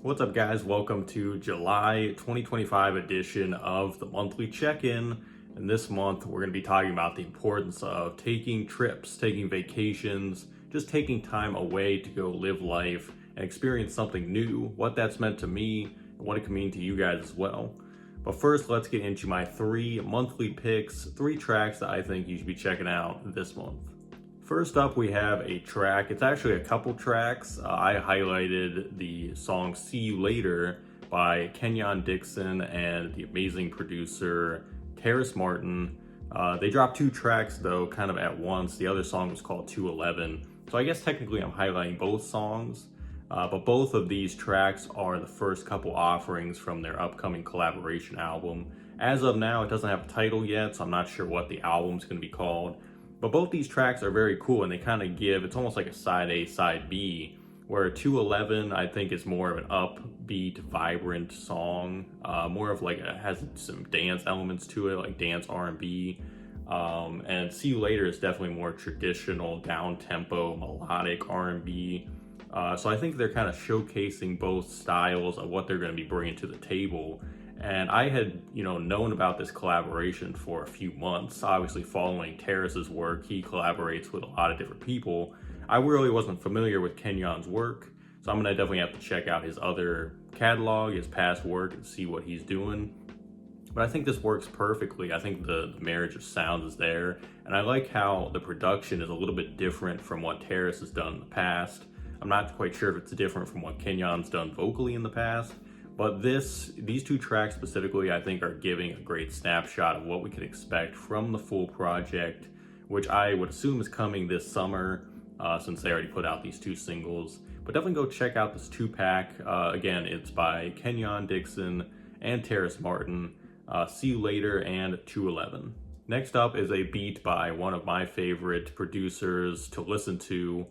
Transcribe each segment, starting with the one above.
What's up, guys? Welcome to July 2025 edition of the monthly check-in. And this month, we're going to be talking about the importance of taking trips, taking vacations, just taking time away to go live life and experience something new, what that's meant to me, and what it can mean to you guys as well. But first, let's get into my 3 monthly picks, 3 tracks that I think you should be checking out this month. First up, we have a track. It's actually a couple tracks. I highlighted the song See You Later by Kenyon Dixon and the amazing producer Terrace Martin. They dropped 2 tracks though, kind of at once. The other song was called 211. So I guess technically I'm highlighting both songs, but both of these tracks are the first couple offerings from their upcoming collaboration album. As of now, it doesn't have a title yet, so I'm not sure what the album's going to be called. But both these tracks are very cool, and they kind of give, it's almost like a side A, side B, where 211 I think is more of an upbeat, vibrant song, more of like has some dance elements to it, like dance R&B. And See You Later is definitely more traditional, down-tempo, melodic R&B. So I think they're kind of showcasing both styles of what they're going to be bringing to the table. And I had, known about this collaboration for a few months. Obviously, following Terrace's work, he collaborates with a lot of different people. I really wasn't familiar with Kenyon's work, so I'm gonna definitely have to check out his other catalog, his past work, and see what he's doing. But I think this works perfectly. I think the marriage of sounds is there, and I like how the production is a little bit different from what Terrace has done in the past. I'm not quite sure if it's different from what Kenyon's done vocally in the past. But these 2 tracks specifically, I think, are giving a great snapshot of what we could expect from the full project, which I would assume is coming this summer, since they already put out these 2 singles. But definitely go check out this 2-pack. Again, it's by Kenyon Dixon and Terrace Martin, See You Later and 211. Next up is a beat by one of my favorite producers to listen to.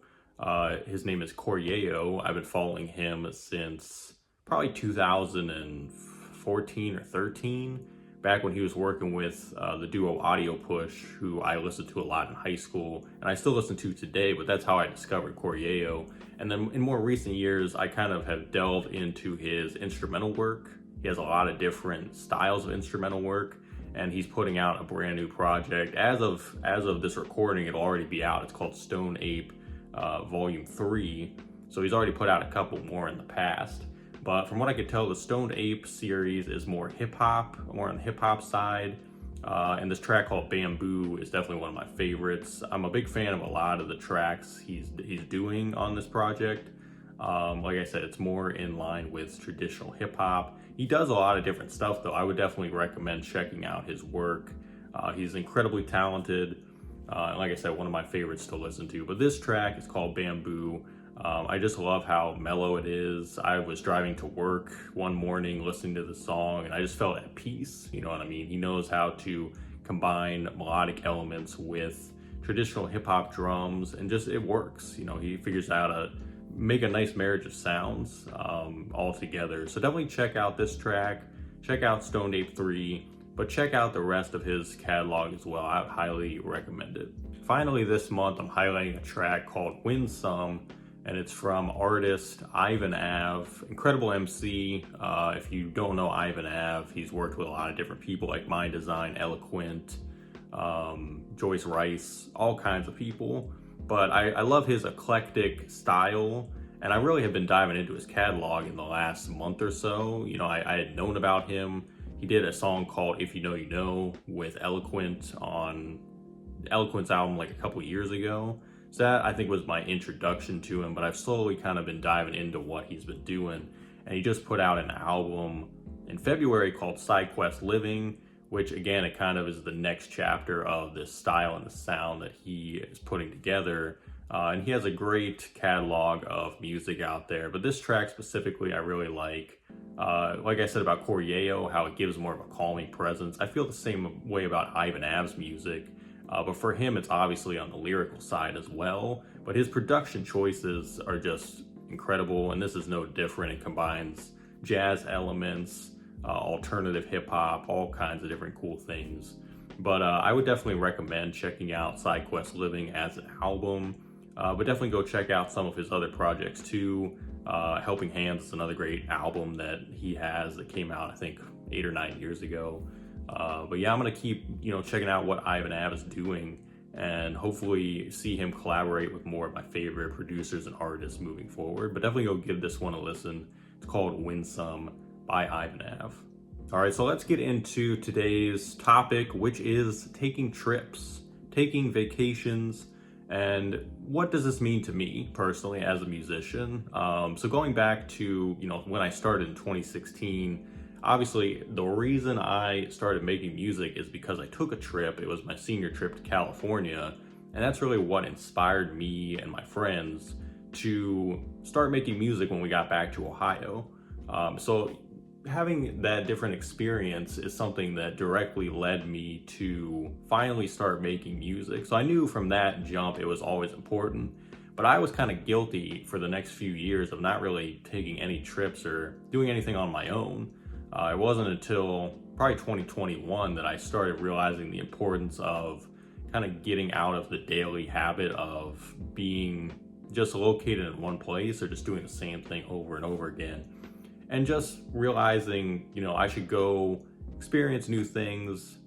His name is Coriello. I've been following him since probably 2014 or 13, back when he was working with the duo Audio Push, who I listened to a lot in high school, and I still listen to today, but that's how I discovered Coriello. And then in more recent years, I kind of have delved into his instrumental work. He has a lot of different styles of instrumental work, and he's putting out a brand new project. As of this recording, it'll already be out. It's called Stone Ape Volume 3, so he's already put out a couple more in the past. But from what I could tell, the Stoned Ape series is more hip-hop, more on the hip-hop side. And this track called Bamboo is definitely one of my favorites. I'm a big fan of a lot of the tracks he's doing on this project. Like I said, it's more in line with traditional hip-hop. He does a lot of different stuff, though. I would definitely recommend checking out his work. He's incredibly talented. And like I said, one of my favorites to listen to. But this track is called Bamboo. I just love how mellow it is. I was driving to work one morning listening to the song, and I just felt at peace. You know what I mean? He knows how to combine melodic elements with traditional hip-hop drums, and just it works. He figures out how to make a nice marriage of sounds all together. So definitely check out this track, check out Stoned Ape 3, but check out the rest of his catalog as well. I highly recommend it. Finally, this month, I'm highlighting a track called Win Some, and it's from artist Ivan Ave, incredible MC. If you don't know Ivan Ave, he's worked with a lot of different people like Mind Design, Eloquent, Joyce Rice, all kinds of people. But I love his eclectic style, and I really have been diving into his catalog in the last month or so. I had known about him. He did a song called If You Know You Know with Eloquent on Eloquent's album like a couple years ago. So that, I think, was my introduction to him, but I've slowly kind of been diving into what he's been doing. And he just put out an album in February called SideQuest Living, which, again, it kind of is the next chapter of this style and the sound that he is putting together. And he has a great catalog of music out there, but this track specifically I really like. Like I said about Coriello, how it gives more of a calming presence. I feel the same way about Ivan Ave's music. But for him, it's obviously on the lyrical side as well. But his production choices are just incredible, and this is no different. It combines jazz elements, alternative hip-hop, all kinds of different cool things. But I would definitely recommend checking out SideQuest Living as an album. But definitely go check out some of his other projects too. Helping Hands is another great album that he has that came out, I think, 8 or 9 years ago. But yeah, I'm gonna keep, checking out what Ivan Av is doing, and hopefully see him collaborate with more of my favorite producers and artists moving forward. But definitely go give this one a listen. It's called Win Some by Ivan Av. All right, so let's get into today's topic, which is taking trips, taking vacations, and what does this mean to me personally as a musician? So going back to, when I started in 2016, obviously the reason I started making music is because I took a trip. It was my senior trip to California, and that's really what inspired me and my friends to start making music when we got back to Ohio. So having that different experience is something that directly led me to finally start making music. So I knew from that jump it was always important, but I was kind of guilty for the next few years of not really taking any trips or doing anything on my own. It wasn't until probably 2021 that I started realizing the importance of kind of getting out of the daily habit of being just located in one place or just doing the same thing over and over again. And just realizing, I should go experience new things,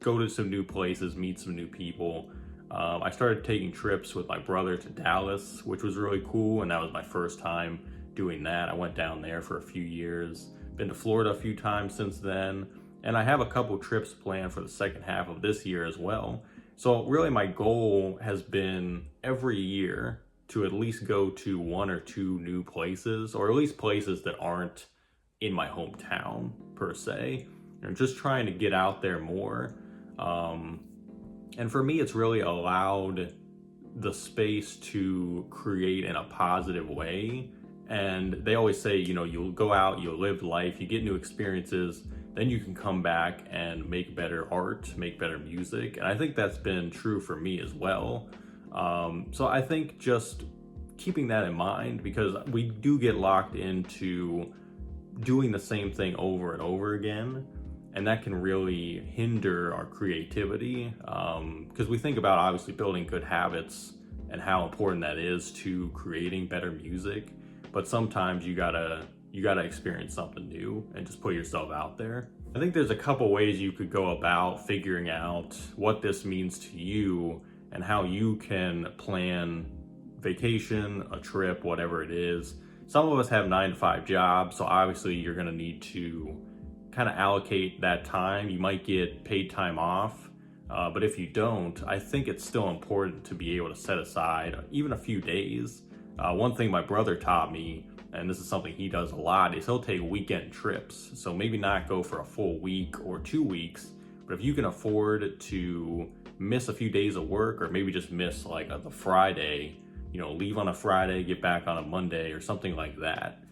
go to some new places, meet some new people. I started taking trips with my brother to Dallas, which was really cool. And that was my first time doing that. I went down there for a few years, been to Florida a few times since then. And I have a couple trips planned for the second half of this year as well. So really my goal has been every year to at least go to one or two new places, or at least places that aren't in my hometown per se, and just trying to get out there more. And for me, it's really allowed the space to create in a positive way. And they always say, you'll go out, you'll live life, you get new experiences, then you can come back and make better art, make better music. And I think that's been true for me as well. So I think just keeping that in mind, because we do get locked into doing the same thing over and over again, and that can really hinder our creativity, because we think about obviously building good habits and how important that is to creating better music, but sometimes you gotta experience something new and just put yourself out there. I think there's a couple ways you could go about figuring out what this means to you and how you can plan vacation, a trip, whatever it is. Some of us have 9-to-5 jobs, so obviously you're gonna need to kind of allocate that time. You might get paid time off, but if you don't, I think it's still important to be able to set aside even a few days. One thing my brother taught me, and this is something he does a lot, is he'll take weekend trips. So maybe not go for a full week or 2 weeks, but if you can afford to miss a few days of work, or maybe just miss like the Friday, leave on a Friday, get back on a Monday or something like that.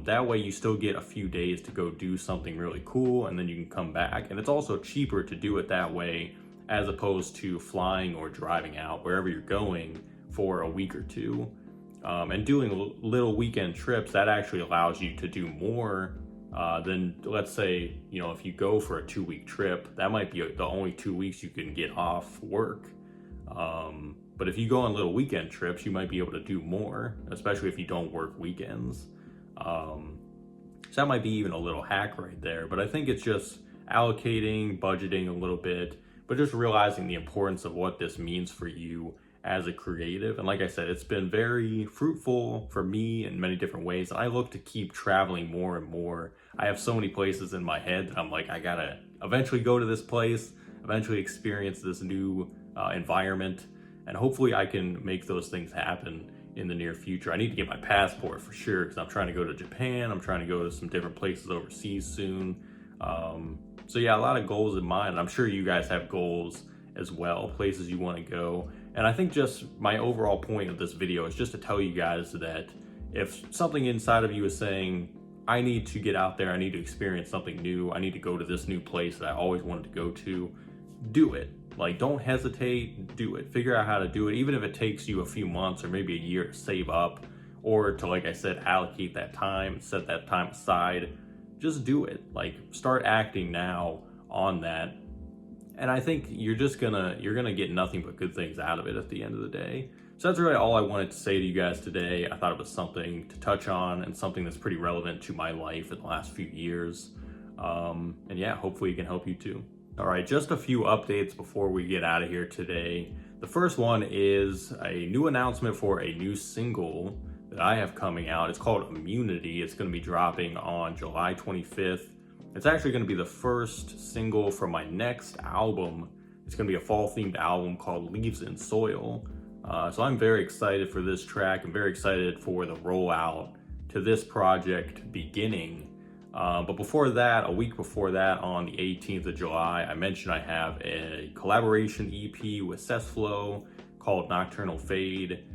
That way you still get a few days to go do something really cool, and then you can come back. And it's also cheaper to do it that way as opposed to flying or driving out wherever you're going for a week or two. And doing little weekend trips, that actually allows you to do more than, let's say, if you go for a 2-week trip, that might be the only 2 weeks you can get off work. But if you go on little weekend trips, you might be able to do more, especially if you don't work weekends. So that might be even a little hack right there. But I think it's just allocating, budgeting a little bit, but just realizing the importance of what this means for you as a creative. And like I said, it's been very fruitful for me in many different ways. And I look to keep traveling more and more. I have so many places in my head that I'm like, I gotta eventually go to this place, eventually experience this new environment. And hopefully I can make those things happen in the near future. I need to get my passport for sure, because I'm trying to go to Japan. I'm trying to go to some different places overseas soon. So yeah, a lot of goals in mind. I'm sure you guys have goals as well, places you want to go. And I think just my overall point of this video is just to tell you guys that if something inside of you is saying, I need to get out there, I need to experience something new, I need to go to this new place that I always wanted to go to, do it. Like, don't hesitate, do it. Figure out how to do it, even if it takes you a few months or maybe a year to save up, or to, like I said, allocate that time, set that time aside. Just do it. Like, start acting now on that. And I think you're gonna get nothing but good things out of it at the end of the day. So that's really all I wanted to say to you guys today. I thought it was something to touch on and something that's pretty relevant to my life in the last few years. And yeah, hopefully it can help you too. All right, just a few updates before we get out of here today. The first one is a new announcement for a new single that I have coming out. It's called Immunity. It's going to be dropping on July 25th. It's actually going to be the first single from my next album. It's going to be a fall themed album called Leaves in Soil. So I'm very excited for this track. I'm very excited for the rollout to this project beginning. But before that, a week before that, on the 18th of July, I mentioned I have a collaboration EP with Sethflow called Nocturnal Fade.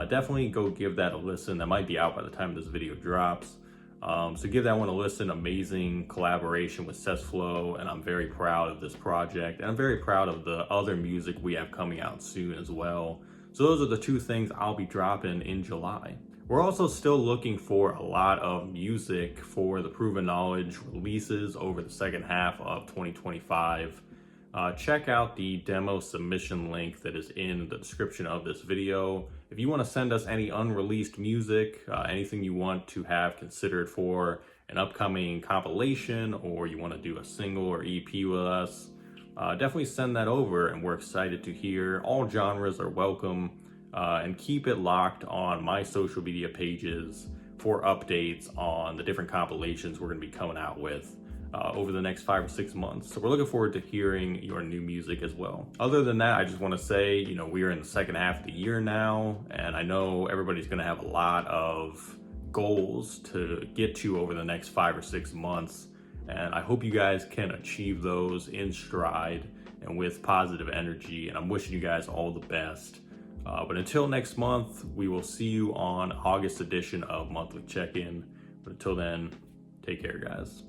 Definitely go give that a listen. That might be out by the time this video drops. So give that one a listen. Amazing collaboration with Sethflow, and I'm very proud of this project. And I'm very proud of the other music we have coming out soon as well. So those are the two things I'll be dropping in July. We're also still looking for a lot of music for the Proven Knowledge releases over the second half of 2025. Check out the demo submission link that is in the description of this video. If you want to send us any unreleased music, anything you want to have considered for an upcoming compilation, or you want to do a single or EP with us, definitely send that over, and we're excited to hear. All genres are welcome, and keep it locked on my social media pages for updates on the different compilations we're going to be coming out with over the next 5 or 6 months. So we're looking forward to hearing your new music as well. Other than that, I just want to say, we are in the second half of the year now, and I know everybody's going to have a lot of goals to get to over the next 5 or 6 months. And I hope you guys can achieve those in stride and with positive energy. And I'm wishing you guys all the best. But until next month, we will see you on August edition of Monthly Check-In. But until then, take care, guys.